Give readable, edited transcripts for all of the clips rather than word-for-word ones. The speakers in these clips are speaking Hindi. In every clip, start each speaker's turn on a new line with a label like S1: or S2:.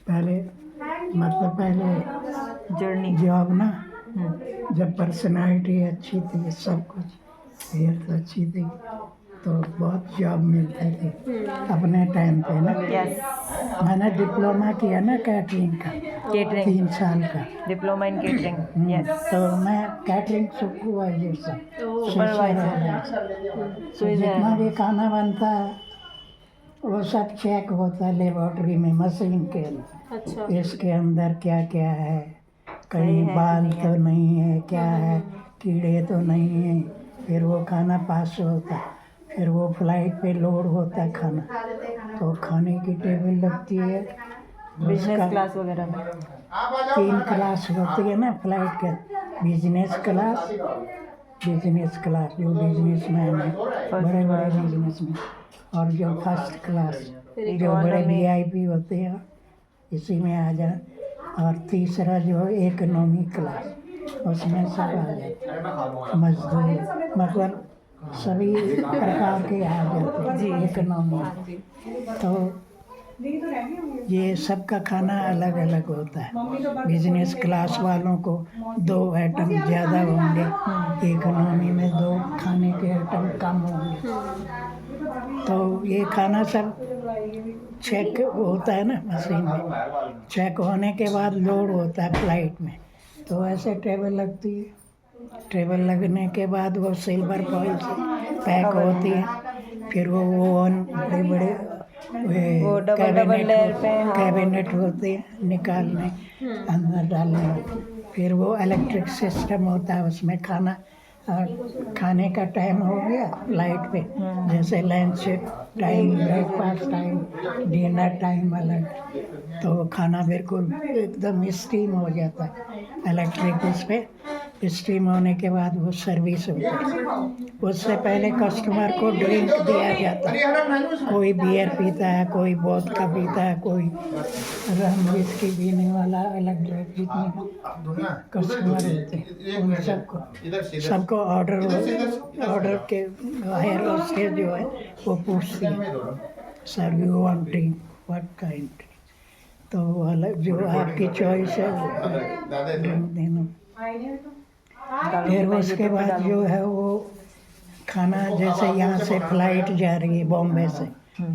S1: पहले मतलब पहले
S2: जर्नी।
S1: जॉब ना, जब पर्सनालिटी अच्छी थी, सब कुछ हेल्थ अच्छी थी, तो बहुत जॉब मिलती थी अपने टाइम पे ना।
S2: यस।
S1: मैंने डिप्लोमा किया ना कैटरिंग का,
S2: केटरिंग।
S1: 3 साल का।
S2: Diploma in catering. यस।
S1: तो मैं कैटरिंग सुपरवाइजर से
S2: सुपरवाइजर।
S1: तो जितना भी खाना बनता है वो सब चेक होता है लेबोरेटरी में, मशीन के अंदर।
S3: अच्छा।
S1: इसके अंदर क्या क्या है,
S2: सही
S1: कहीं
S2: है कि
S1: बाल
S2: नहीं
S1: तो
S2: है।
S1: नहीं है, क्या है, कीड़े तो नहीं है। फिर वो खाना पास होता है, फिर वो फ्लाइट पे लोड होता है खाना, तो खाने की टेबल लगती है।
S2: बिजनेस
S1: उसका
S2: क्लास वगैरह में।
S1: 3 क्लास होती है ना फ्लाइट के, बिजनेस क्लास, बिजनेस क्लास जो बिजनेसमैन है, बड़े बड़े बिजनेसमैन, और जो फर्स्ट क्लास जो बड़े वीआईपी होते हैं, इसी में आ जाए। और तीसरा जो है इकोनॉमी क्लास, उसमें सब आ जाते, मजदूर मतलब सभी प्रकार के आ जाते हैं इकोनॉमी। तो ये सबका खाना अलग अलग होता है। बिजनेस क्लास वालों को 2 आइटम ज़्यादा होंगे, इकोनॉमी में 2 खाने के आइटम कम होंगे। तो ये खाना सब चेक होता है ना मशीन में, चेक होने के बाद लोड होता है फ्लाइट में। तो ऐसे टेबल लगती है, टेबल लगने के बाद वो सिल्वर फॉइल से पैक होती है। फिर वो ओवन, बड़े बड़े
S2: वो डबल लेयर पे, हाँ।
S1: कैबिनेट होते हैं निकालने, अंदर डालने। फिर वो इलेक्ट्रिक सिस्टम होता है, उसमें खाना खाने का टाइम हो गया फ्लाइट पे, जैसे lunch time, breakfast time, dinner time अलग, तो खाना बिल्कुल एकदम स्टीम हो जाता है इलेक्ट्रिक उस पे। स्टीम होने के बाद वो सर्विस होती है। उससे पहले कस्टमर को ड्रिंक दिया जाता है, कोई बियर पीता है, कोई वोदका पीता है, कोई रम विस्की पीने वाला, अलग ड्रिंक, जितने कस्टमर होते हैं उन सबको ऑर्डर के हायर होस्टेस जो है वो पूछती है, sir you want drink, what kind, तो अलग जो आपकी चॉइस है वो ड्रिंक देना। फिर उसके बाद जो है वो खाना, जैसे यहाँ से फ्लाइट जा रही है बॉम्बे से,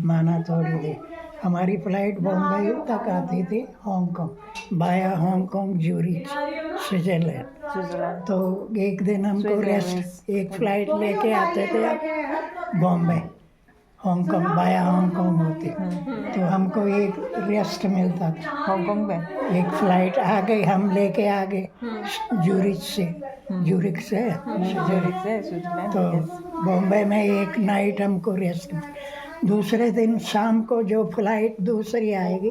S1: माना थोड़ी देर, हमारी फ्लाइट बॉम्बे तक आती थी हांगकांग, बाया हांगकांग ज्यूरिच स्विट्जरलैंड। तो एक दिन हमको रेस्ट, एक फ्लाइट लेके आते थे बॉम्बे, हांगकांग बाया हांगकांग होती, तो हमको एक रेस्ट मिलता था
S2: हांगकांग में।
S1: एक फ्लाइट आ गई, हम लेके आ गए ज्यूरिच से, ज्यूरिख से
S2: स्विट्जरलैंड।
S1: तो बॉम्बे में एक नाइट हमको रेस्ट। दूसरे दिन शाम को जो फ्लाइट दूसरी आएगी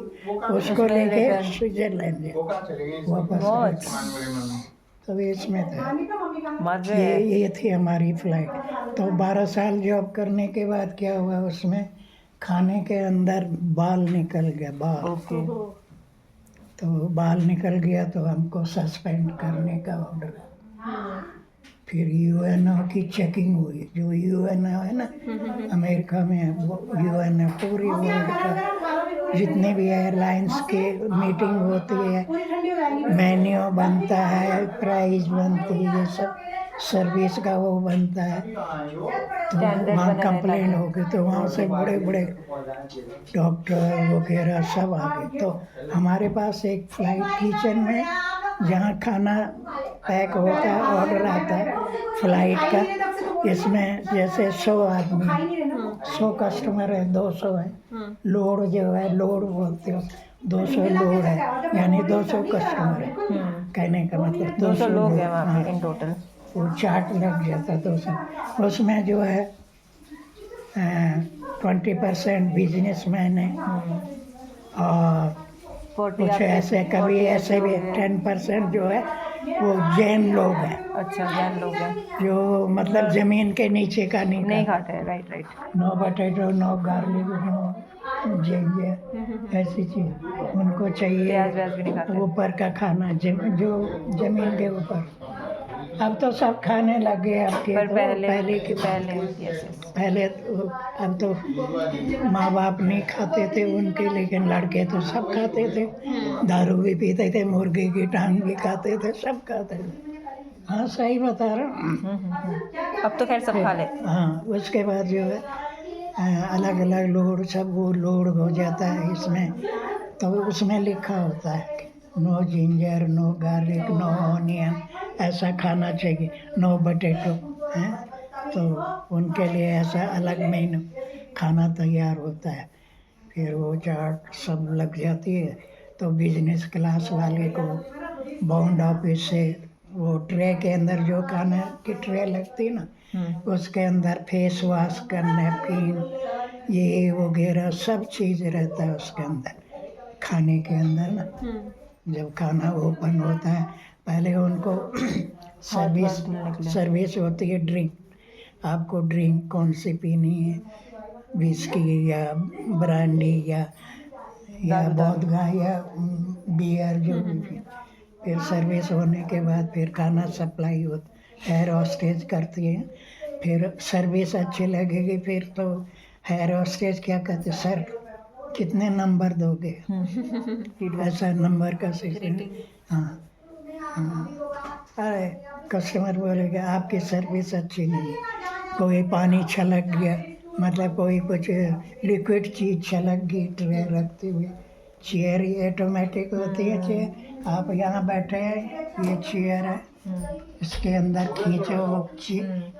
S1: उसको लेके स्विट्जरलैंड वापस। तो इसमें था ये थी हमारी फ्लाइट। तो 12 साल जॉब करने के बाद क्या हुआ, उसमें खाने के अंदर बाल निकल गया, बाल।
S2: ओके।
S1: तो बाल निकल गया तो हमको सस्पेंड करने का ऑर्डर। फिर यूएनओ की चेकिंग हुई, जो यूएनओ है ना अमेरिका में, वो यूएनओ पूरी वर्ल्ड का जितने भी एयरलाइंस के मीटिंग होती है, मेन्यू बनता है, प्राइस बनती है, ये सब सर्विस का वो बनता है। तो वहाँ कंप्लेंट हो गई, तो वहाँ से बड़े बड़े डॉक्टर वगैरह सब आ गए। तो हमारे पास एक फ्लाइट किचन में, जहाँ खाना पैक होता है, ऑर्डर आता है फ्लाइट का, इसमें जैसे 100 आदमी, 100 कस्टमर है, 200 है, लोड जो है, लोड बोलते हो, 200 लोड है, यानी 200 कस्टमर है, कहने का मतलब
S2: 200 लोग हैं वहाँ पे इन टोटल।
S1: वो चार्ट लग जाता 200। उसमें जो है 20% बिजनेसमैन है, और कुछ ऐसे, कभी ऐसे भी 10% जो है वो जैन लोग हैं।
S2: अच्छा, जैन लोग हैं
S1: जो मतलब जमीन के नीचे का नहीं
S2: खाते हैं। Right.
S1: No potato, no garlic, no ginger, ऐसी चीज उनको चाहिए।
S2: प्याज व्याज भी नहीं खाते।
S1: ऊपर का खाना, जो जमीन के ऊपर, अब तो सब खाने लगे आपके
S2: पर
S1: तो
S2: पहले
S1: की
S2: पहले yes, yes.
S1: पहले तो अब तो माँ बाप नहीं खाते थे उनके, लेकिन लड़के तो सब खाते थे, दारू भी पीते थे, मुर्गे की टांग भी खाते थे, सब खाते थे। हाँ सही बता रहा हूँ।
S2: अब तो खैर सब खा लेते
S1: हाँ उसके बाद जो है अलग अलग लोड, सब वो लोड हो जाता है इसमें, तो उसमें लिखा होता है no ginger, no garlic, no onion, ऐसा खाना चाहिए, नो बटेटो है, तो उनके लिए ऐसा अलग मेनू खाना तैयार होता है। फिर वो चाट सब लग जाती है, तो बिजनेस क्लास वाले को बाउंड ऑफिस से वो ट्रे के अंदर जो खाने की ट्रे लगती है ना, उसके अंदर फेस वॉश का नैपकिन ये वगैरह सब चीज़ रहता है उसके अंदर, खाने के अंदर ना। जब खाना ओपन होता है पहले उनको सर्विस होती है ड्रिंक, आपको ड्रिंक कौन सी पीनी है, विस्की या ब्रांडी या वोदका या बियर जो भी। फिर सर्विस होने के बाद फिर खाना सप्लाई होता, हेयर हॉस्टेज करती है, फिर सर्विस अच्छी लगेगी फिर तो हेयर हॉस्टेज क्या कहते, सर कितने नंबर दोगे, ऐसा नंबर का सिस्टम। हाँ हाँ, अरे कस्टमर बोलेगा आपकी सर्विस अच्छी नहीं है, कोई पानी छलक गया, मतलब कोई कुछ लिक्विड चीज़ छलक गई ट्रे रखते हुए, चेयर ही ऑटोमेटिक होती है चेयर, आप यहाँ बैठे हैं, ये चेयर है, इसके अंदर खींचो वो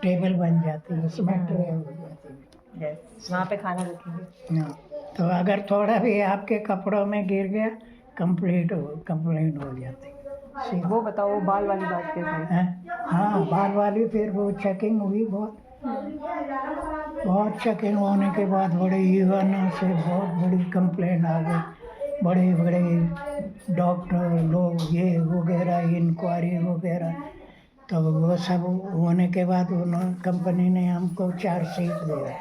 S1: टेबल बन जाती है, उसमें ट्रे हो जाती है,
S2: वहाँ पे खाना रखेंगे।
S1: हाँ, तो अगर थोड़ा भी आपके कपड़ों में गिर गया कंप्लेंट हो जाती।
S2: वो बताओ वो बाल वाली बात कैसे है?
S1: हाँ बाल वाली, फिर वो चेकिंग हुई, बहुत चेकिंग होने के बाद बड़े युवानों से बहुत बड़ी कंप्लेंट आ गई, बड़े बड़े डॉक्टर लोग ये वगैरह इंक्वायरी वगैरह, तो वो सब होने के बाद उन्होंने कंपनी ने हमको चार्जशीट दिया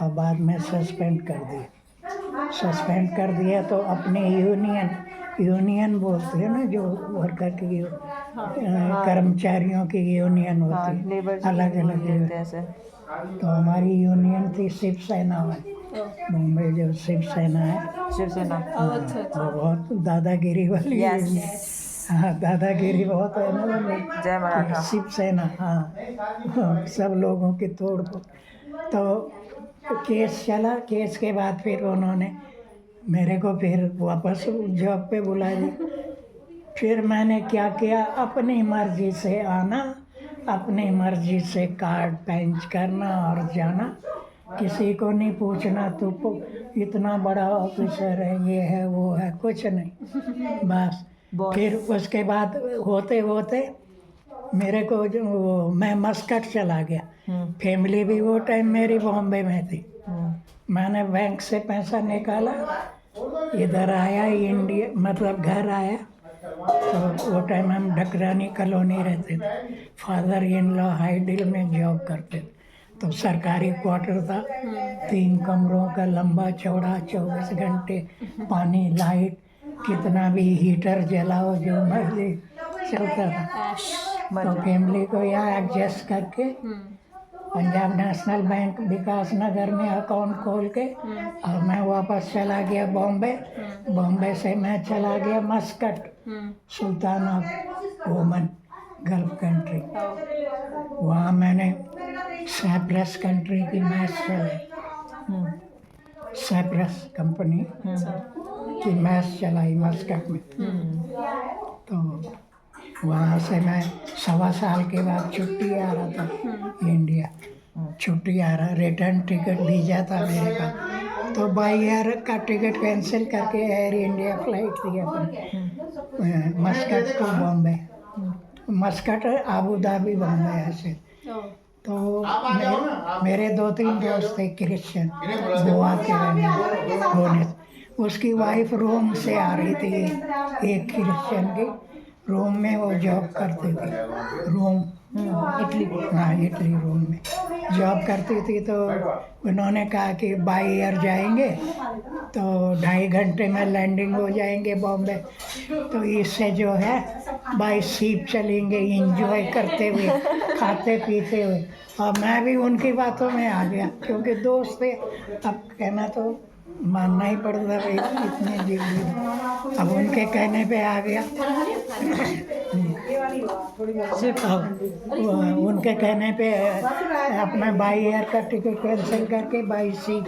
S1: और बाद में सस्पेंड कर दिया। तो अपने यूनियन बोलते हैं ना, जो वर्कर की कर्मचारियों की यूनियन होती है अलग अलग, तो हमारी यूनियन थी शिवसेना में, मुंबई जो शिवसेना है,
S2: शिवसेना
S1: वो बहुत दादागिरी वाली है। हाँ दादागिरी बहुत है ना,
S2: जय मराठा
S1: शिवसेना। हाँ सब लोगों की तोड़ फोड़, तो केस चला, केस के बाद फिर उन्होंने मेरे को फिर वापस जॉब पे बुला दिया। फिर मैंने क्या किया, अपनी मर्जी से आना, अपनी मर्जी से कार्ड पंच करना और जाना, किसी को नहीं पूछना तू इतना बड़ा ऑफिसर है, ये है वो है, कुछ नहीं बस। फिर उसके बाद होते होते मेरे को जो मैं मस्कट चला गया, फैमिली भी वो टाइम मेरी बॉम्बे में थी, मैंने बैंक से पैसा निकाला, इधर आया इंडिया, मतलब घर आया, तो वो टाइम हम डकरानी कॉलोनी रहते थे, फादर इन लॉ हाईडिल में जॉब करते थे, तो सरकारी क्वार्टर था, 3 कमरों का लंबा चौड़ा, 24 घंटे पानी लाइट, कितना भी हीटर जलाओ जो मर्जी चलता था। तो फैमिली को यहाँ एडजस्ट करके पंजाब नेशनल बैंक विकास नगर में अकाउंट खोल के और मैं वापस चला गया बॉम्बे से मैं चला गया Muscat, Sultan of Oman gulf country, वहाँ मैंने साइप्रस कंट्री की मैच चलाई, साइप्रस कंपनी की मैच चलाई मस्कट में। तो वहाँ से मैं 1.25 साल के बाद छुट्टी आ रहा था इंडिया, छुट्टी आ रहा, रिटर्न टिकट भेजा था मेरे पास, तो बाई एयर का टिकट कैंसिल करके एयर इंडिया फ्लाइट थी अपनी Muscat to Bombay, Muscat Abu Dhabi Bombay ऐसे। तो मेरे 2-3 दोस्त थे क्रिश्चियन, गोवा के होने, उसकी वाइफ रोम से आ रही थी, एक क्रिश्चियन की, रोम में वो जॉब करते थे, रोम
S2: इटली
S1: हाँ इटली रोम में जॉब करती थी। तो उन्होंने कहा कि बाई एयर जाएंगे तो 2.5 घंटे में लैंडिंग हो जाएंगे बॉम्बे। तो इससे जो है बाई सीप चलेंगे इंजॉय करते हुए खाते पीते हुए। और मैं भी उनकी बातों में आ गया क्योंकि दोस्त थे। अब कहना तो मानना ही पड़ता भाई इतने जीव। अब उनके कहने पे आ गया। अब उनके कहने पे अपना बाई एयर का टिकट कैंसिल करके by sea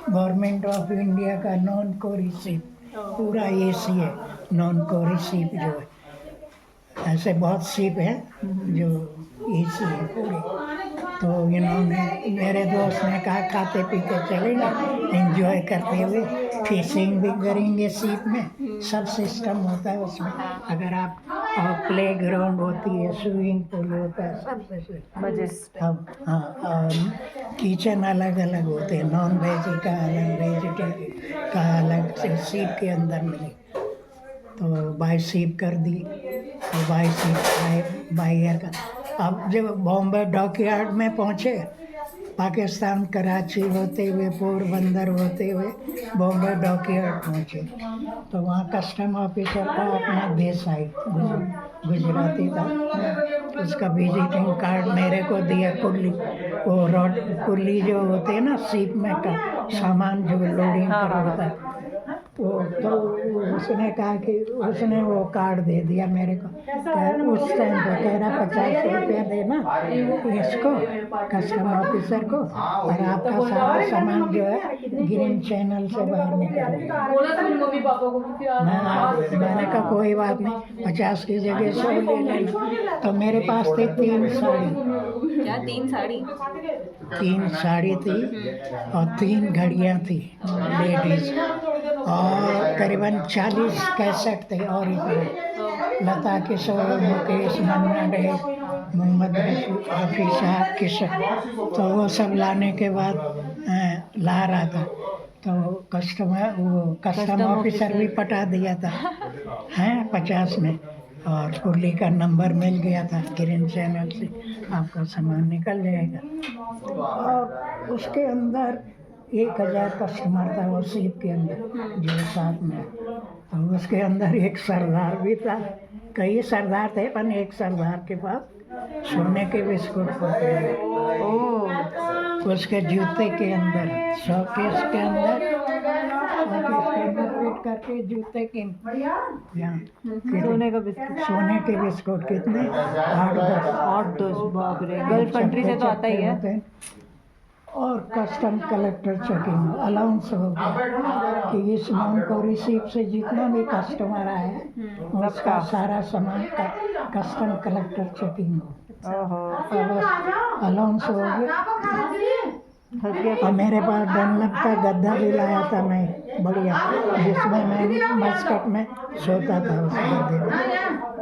S1: government of India का नॉन कोरी सीप पूरा एसी है। नॉन कोरी सीप जो है ऐसे बहुत सीप है जो एसी है पूरी। तो इन्होंने मेरे दोस्त ने कहा खाते पीते चलेंगे एंजॉय करते हुए फिशिंग भी करेंगे सीप में। सब सिस्टम होता है उसमें। अगर आप प्ले ग्राउंड होती है स्विमिंग पूल होता है सब
S2: बजट
S1: अब हाँ और किचन अलग अलग होते हैं। नॉन वेज का अलग वेजिटेरियन का अलग से सीप के अंदर मिले। तो बाई सीप कर दी और बाई सीप बाई एयर का। अब जब बॉम्बे डॉकयार्ड में पहुँचे पाकिस्तान कराची होते हुए पोरबंदर होते हुए बॉम्बे डॉकयार्ड पहुँचे तो वहाँ कस्टम ऑफिसर का अपना देसाई गुजराती था। उसका विजिटिंग कार्ड मेरे को दिया। कुल्ली वो रॉड कुल्ली जो होते हैं ना सीप में का सामान जो लोडिंग करता है तो उसने कहा कि उसने वो कार्ड दे दिया मेरे को। उस टाइम पे कह रहा 50 रुपया देना इसको कस्टम ऑफिसर को और आपका सारा सामान जो है ग्रीन चैनल से बाहर निकलेगा। मैंने कहा कोई बात नहीं 50 की जगह 100 ले लेना। तो मेरे पास थी 3 साड़ी।
S2: क्या 3 साड़ी
S1: 3 साड़ी थी और 3 घड़ियाँ थी लेडीज और करीबन 40 कैसेट थे। और लता किशोर मुकेश मन्ना डे मोहम्मद रफी साहब किशोर तो वो सब लाने के बाद ला रहा था। तो कस्टम ऑफिसर भी पटा दिया था हैं 50 में। और कुल्ली का नंबर मिल गया था ग्रीन चैनल से आपका सामान निकल जाएगा। और उसके अंदर 1000 कस्टमर था वो सीप के अंदर जो साथ में। तो उसके अंदर एक सरदार भी था। कई सरदार थे पर एक सरदार के पास सोने के बिस्कुट होते हैं। उसके जूते के अंदर शोकेस के अंदर फिट करके जूते के सोने के बिस्कुट कितने
S2: 8-10 बाप रे गल्फ कंट्री से तो आता ही है।
S1: और कस्टम कलेक्टर चेकिंग अलाउंस हो गया कि इस नॉन कोरी सीप से जितना भी कस्टमर आया है उसका सारा सामान का कस्टम कलेक्टर चेकिंग हो अलाउंस हो गया। और मेरे पास डनलप का गद्दा भी लाया था मैं बढ़िया जिसमें मैं मस्कट में सोता था उस गद्दे में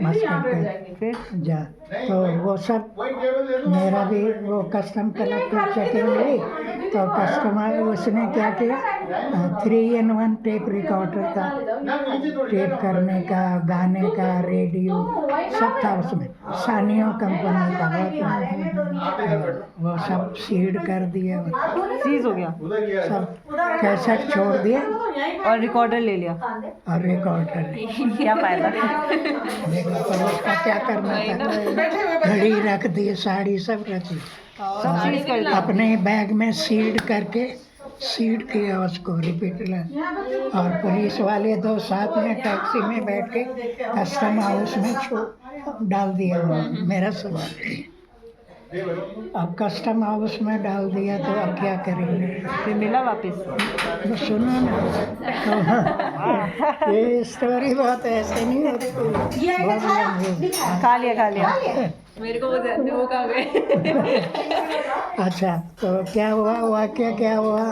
S1: मस्कट के फिर जा। तो वो सब मेरा भी वो कस्टम कलेक्टर चेकिंग हुई। तो कस्टमर उसने क्या किया 3-in-1 टेप रिकॉर्डर था। टेप करने का गाने का रेडियो सब था उसमें। सानियो कंपनी का वो सब सीड कर दिया
S2: सीज हो गया
S1: सब कैसेट छोड़ दिए
S2: और रिकॉर्डर ले लिया।
S1: और रिकॉर्डर
S2: क्या फायदा
S1: देखो पर उसका क्या करना था। घड़ी रख दी साड़ी सब रखी और अपने बैग में सीड करके सीड किया उसको रिपीटर। और पुलिस वाले 2 साथ में टैक्सी में बैठ के कस्टम हाउस में डाल दिया मेरा सवाल। अब कस्टम हाउस में डाल दिया तो अब क्या करेंगे
S2: फिर मिला वापस।
S1: तो सुनो ना तो ये स्टोरी बहुत ऐसे नहीं होती।
S2: खा लिया मेरे को वो कहाँ गए।
S1: अच्छा तो क्या हुआ वाक्य क्या हुआ